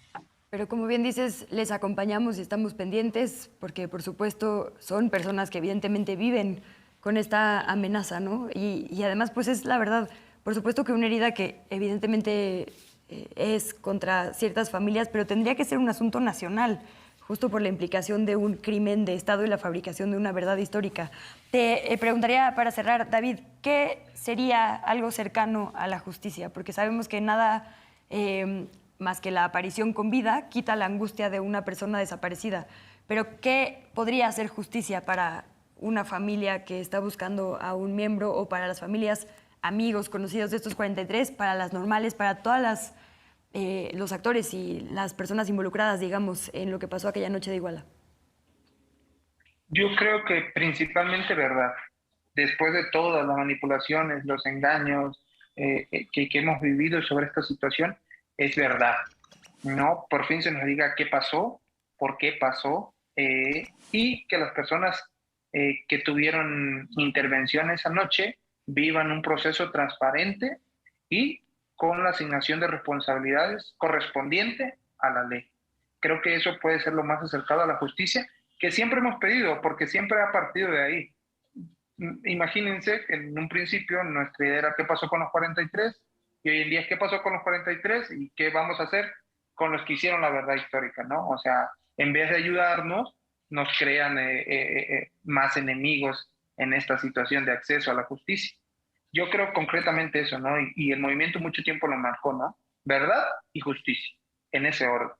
Pero como bien dices, les acompañamos y estamos pendientes porque por supuesto son personas que evidentemente viven con esta amenaza, ¿no? Y además pues es la verdad, por supuesto que una herida que evidentemente es contra ciertas familias, pero tendría que ser un asunto nacional, justo por la implicación de un crimen de Estado y la fabricación de una verdad histórica. Te preguntaría para cerrar, David, ¿qué sería algo cercano a la justicia? Porque sabemos que nada más que la aparición con vida quita la angustia de una persona desaparecida. Pero ¿qué podría hacer justicia para una familia que está buscando a un miembro o para las familias, amigos, conocidos de estos 43, para las normales, para todas los actores y las personas involucradas, digamos, en lo que pasó aquella noche de Iguala? Yo creo que principalmente verdad. Después de todas las manipulaciones, los engaños que hemos vivido sobre esta situación, es verdad, ¿no? Por fin se nos diga qué pasó, por qué pasó, y que las personas que tuvieron intervención esa noche vivan un proceso transparente y con la asignación de responsabilidades correspondiente a la ley. Creo que eso puede ser lo más acercado a la justicia que siempre hemos pedido, porque siempre ha partido de ahí. Imagínense que en un principio nuestra idea era qué pasó con los 43, y hoy en día es qué pasó con los 43 y qué vamos a hacer con los que hicieron la verdad histórica, ¿no? O sea, en vez de ayudarnos, nos crean más enemigos en esta situación de acceso a la justicia. Yo creo concretamente eso, ¿no? Y el movimiento mucho tiempo lo marcó, ¿no? Verdad y justicia, en ese orden.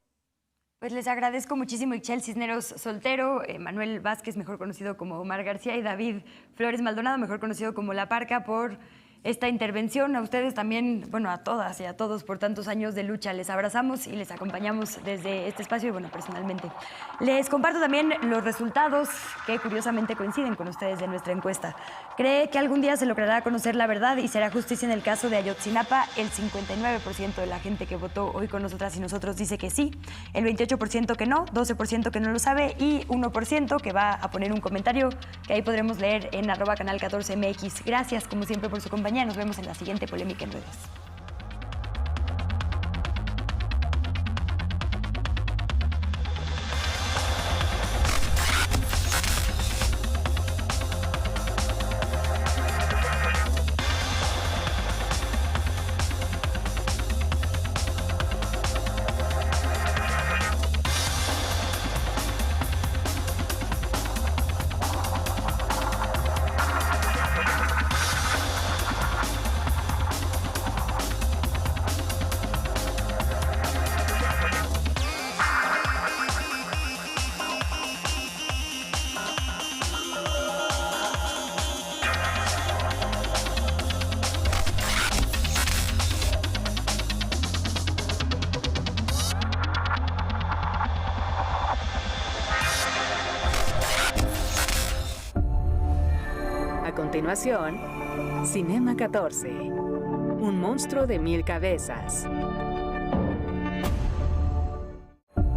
Pues les agradezco muchísimo, Ixchel Cisneros Soltero, Manuel Vázquez, mejor conocido como Omar García, y David Flores Maldonado, mejor conocido como La Parca, por esta intervención. A ustedes también, bueno, a todas y a todos por tantos años de lucha. Les abrazamos y les acompañamos desde este espacio y, bueno, personalmente. Les comparto también los resultados que curiosamente coinciden con ustedes de nuestra encuesta. ¿Cree que algún día se logrará conocer la verdad y será justicia en el caso de Ayotzinapa? El 59% de la gente que votó hoy con nosotras y nosotros dice que sí, el 28% que no, 12% que no lo sabe y 1% que va a poner un comentario que ahí podremos leer en @canal14mx. Gracias, como siempre, por su compañía. Nos vemos en la siguiente Polémica en Redes. A continuación, Cinema 14, un monstruo de 1000 cabezas.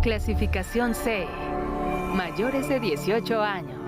Clasificación C. Mayores de 18 años.